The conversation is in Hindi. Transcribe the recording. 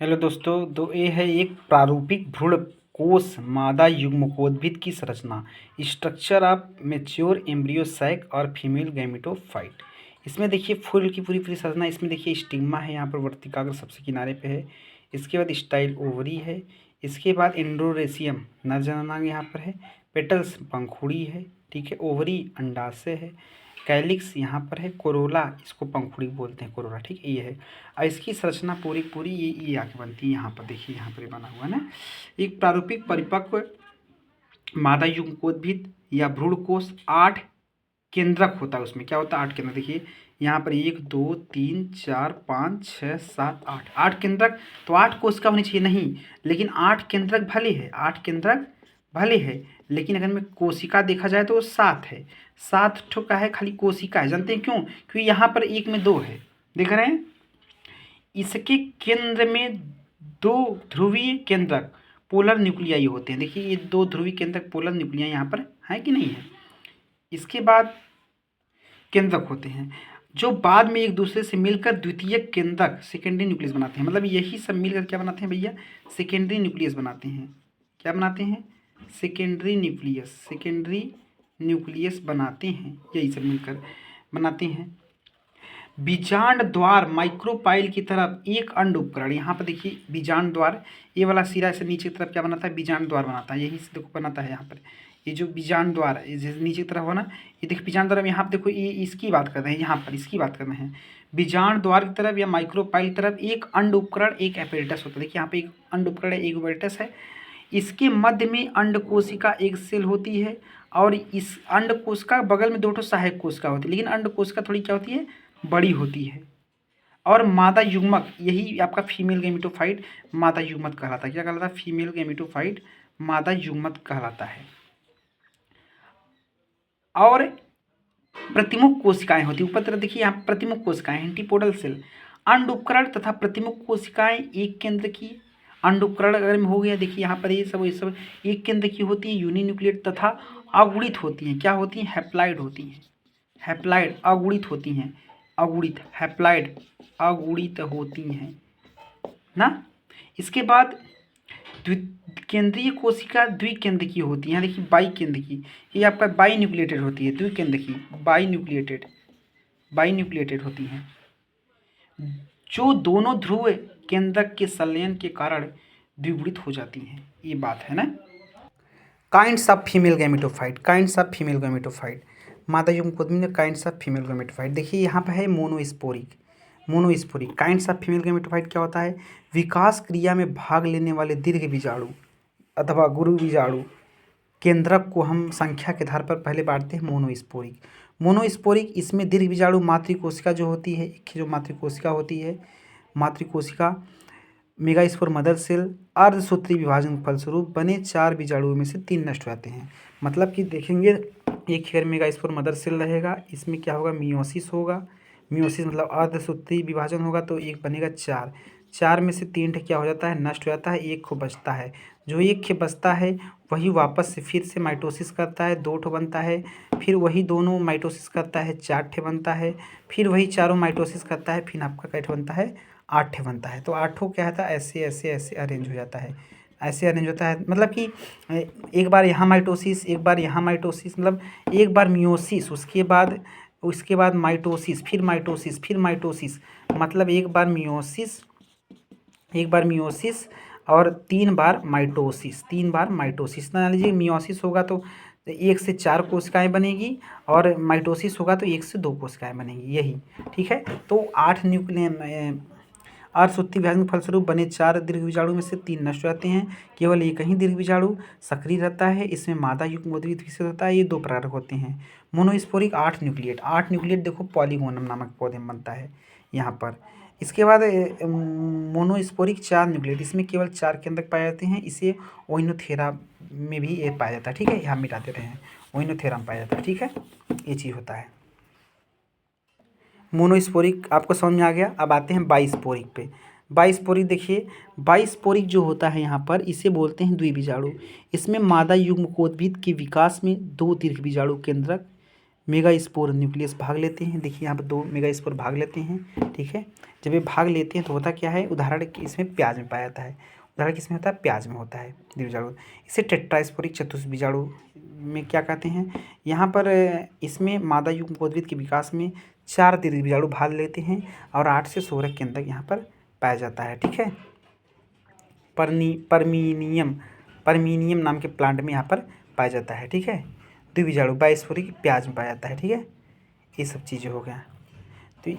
हेलो दोस्तों, ये है एक प्रारूपिक भ्रूण कोश मादा युग्मकोद्भिद की संरचना। Structure of mature embryo sac और फीमेल गैमेटोफाइट। इसमें देखिए फूल की पूरी पूरी संरचना। इसमें देखिए स्टिग्मा है, यहाँ पर वर्तिकाग्र सबसे किनारे पे है। इसके बाद स्टाइल ओवरी है। इसके बाद एंडोरेसियम नर जननांग यहाँ पर है। पेटल्स पंखुड़ी है, ठीक है। ओवरी अंडाशय है। कैलिक्स यहाँ पर है। कोरोला इसको पंखुड़ी बोलते हैं, कोरोला, ठीक है, ये है। और इसकी संरचना पूरी पूरी ये आके बनती है। यहाँ पर देखिए, यहाँ पर ये बना हुआ है ना। एक प्रारूपिक परिपक्व मादा युग्मकोद्भिद या भ्रूणकोश 8 केंद्रक होता है। उसमें क्या होता है? 8 केंद्रक। देखिए यहाँ पर 1 2 3 4 5 6 7 8, 8 केंद्रक। तो 8 कोशिका होनी चाहिए नहीं, लेकिन 8 केंद्रक भले है, 8 केंद्रक भले है, लेकिन अगर में कोशिका देखा जाए तो वो 7 है। 7 ठो का है, खाली कोशिका है। जानते हैं क्यों? क्योंकि यहाँ पर 1 में 2 है, देख रहे हैं। इसके केंद्र में 2 ध्रुवीय केंद्रक पोलर न्यूक्लियाई होते हैं। देखिए ये 2 ध्रुवीय केंद्रक पोलर न्यूक्लियाई यहाँ पर है कि नहीं है। इसके बाद केंद्रक होते हैं जो बाद में एक दूसरे से मिलकर द्वितीय केंद्रक सेकेंडरी न्यूक्लियस बनाते हैं। मतलब यही सब मिलकर क्या बनाते हैं भैया? सेकेंडरी न्यूक्लियस बनाते हैं। क्या बनाते हैं? Secondary nucleus. सेकेंडरी न्यूक्लियस बनाते हैं, यही सब मिलकर बनाते हैं। बीजांड द्वार माइक्रोपाइल की तरफ एक अंड उपकरण। यहाँ पर देखिए बीजांड द्वार, ये वाला सिरा से नीचे की तरफ क्या बनाता है? बीजांड द्वार बनाता है। यही से देखो बनाता है यहाँ पर। ये जो बीजांड द्वार जैसे नीचे की तरफ हो ना, ये देखिए बीजांड द्वार। यहाँ पर देखो ये इसकी बात कर रहे हैं, यहाँ पर इसकी बात कर रहे हैं। बीजांड द्वार की तरफ या माइक्रोपाइल की तरफ एक अंड उपकरण एक एपेरेटस होता है। देखिए यहाँ पे एक अंड उपकरण है, एक एपेरेटस है। इसके मध्य में अंड कोशिका एक सेल होती है और इस अंड कोशिका बगल में 2 ठो सहायक कोशिका होती है। लेकिन अंड कोशिका थोड़ी क्या होती है? बड़ी होती है। और मादा युग्मक, यही आपका फीमेल गैमेटोफाइट मादा युग्मक कहलाता है। क्या कहलाता है? फीमेल गैमेटोफाइट मादा युग्मक कहलाता है। और प्रतिमुख कोशिकाएं होती है। ऊपर तरफ देखिए यहाँ प्रतिमुख कोशिकाएं, एंटीपोडल सेल। अंड उपकरण तथा प्रतिमुख कोशिकाएं एक केंद्र की। अंड उपकरण अगर में हो गया, देखिए यहाँ पर ये सब एक केंद्र की होती है, यूनिन्यूक्लिएट तथा अगुणित होती हैं। क्या होती हैं? हैप्लाइड होती हैं। हैप्लाइड अगुणित होती हैं। अगुणित हैप्लाइड अगुणित होती हैं ना। इसके बाद केंद्रीय कोशिका द्विकेंद्र की होती है। यहाँ देखिए बाई केंद्र की, ये आपका बाई न्यूक्लिएटेड होती है। द्विकेंद्र की बाई न्यूक्लिएटेड होती हैं, जो दोनों ध्रुव केंद्रक के संलयन के कारण द्विगुणित हो जाती हैं। ये बात है ना। Kinds of female gametophyte. Kinds of female gametophyte मादा युग्मकोद्भिद में काइंड्स ऑफ फीमेल गैमेटोफाइट। देखिए यहाँ पर है monosporic. Kinds of female gametophyte क्या होता है? विकास क्रिया में भाग लेने वाले दीर्घ बीजाणु अथवा गुरु बीजाणु केंद्रक को हम संख्या के आधार पर पहले बांटते हैं मोनोस्पोरिक। इसमें दीर्घ बीजाणु मातृकोशिका जो होती है, एक जो मातृकोशिका होती है, मातृकोशिका मेगास्पोर मदर सेल अर्धसूत्री विभाजन के फलस्वरूप बने 4 बीजाणुओं में से 3 नष्ट हो जाते हैं। मतलब कि देखेंगे एक हेयर मेगास्पोर मदर सेल रहेगा, इसमें क्या होगा? मियोसिस होगा। मियोसिस मतलब अर्धसूत्री विभाजन होगा, तो एक बनेगा 4। 4 में से 3 क्या हो जाता है? नष्ट हो जाता है, एक को बचता है। जो एक खे बचता है वही वापस से फिर से माइटोसिस करता है, 2 ठो बनता है। फिर वही दोनों माइटोसिस करता है, 4 ठे बनता है। फिर वही चारों माइटोसिस करता है, फिर आपका कैठ बनता है? 8 ठे बनता है। तो 8 क्या होता है? ऐसे ऐसे ऐसे अरेंज हो जाता है, ऐसे अरेंज होता है। मतलब कि एक बार यहाँ माइटोसिस, एक बार यहाँ माइटोसिस, मतलब एक बार मियोसिस, उसके बाद माइटोसिस, फिर माइटोसिस, फिर माइटोसिस। मतलब एक बार मियोसिस और 3 बार माइटोसिस। ना लीजिए मियोसिस होगा तो 1 से 4 कोशिकाएं बनेगी और माइटोसिस होगा तो 1 से 2 कोशिकाएं बनेगी, यही ठीक है। तो 8 न्यूक्लियन अर्धसूत्री विभाजन के फलस्वरूप बने 4 दीर्घ बीजाणु में से 3 नष्ट हो जाते हैं। केवल एक ही दीर्घ बीजाणु सक्रिय रहता है। इसमें मादा युग्मोद्भिद विकसित होता है। ये 2 प्रकार होते हैं। मोनोस्पोरिक 8 न्यूक्लिएट देखो पॉलीगोनम नामक पौधे में बनता है यहाँ पर। इसके बाद मोनोस्पोरिक 4 न्यूक्लिएट, इसमें केवल 4 केंद्रक पाए जाते हैं। इसे ओइनोथेरा में भी ये पाया जाता है, ठीक है। यहाँ मिटा देते हैं, ओइनोथेरा में पाया जाता है, ठीक है। ये चीज़ होता है। मोनोस्पोरिक आपको समझ में आ गया। अब आते हैं बाइस्पोरिक पे। बाइस्पोरिक देखिए, बाइस्पोरिक जो होता है यहाँ पर, इसे बोलते हैं द्विबीजाणु। इसमें मादा युग्मकोद्भिद के विकास में 2 दीर्घ बीजाणु केंद्रक मेगा स्पोर न्यूक्लियस भाग लेते हैं। देखिए यहाँ पर 2 मेगा स्पोर भाग लेते हैं, ठीक है। जब ये भाग लेते हैं तो होता क्या है, उदाहरण कि इसमें प्याज में पाया जाता है। उदाहरण किसमें होता है, प्याज में होता है द्विबीजाणु। इसे टेट्रास्पोरिक चतुष्बीजाणु में क्या कहते हैं। यहाँ पर इसमें मादा युग्मकोद्भिद के विकास में 4 द्विबीजाणु भाग लेते हैं और 8 से 16 केंद्रक यहाँ पर पाया जाता है, ठीक है। परमीनियम नाम के प्लांट में यहाँ पर पाया जाता है, ठीक है। द्विबीजाणु बायोस्पोरिक प्याज में पाया जाता है, ठीक है। ये सब चीज़ें हो गया। तो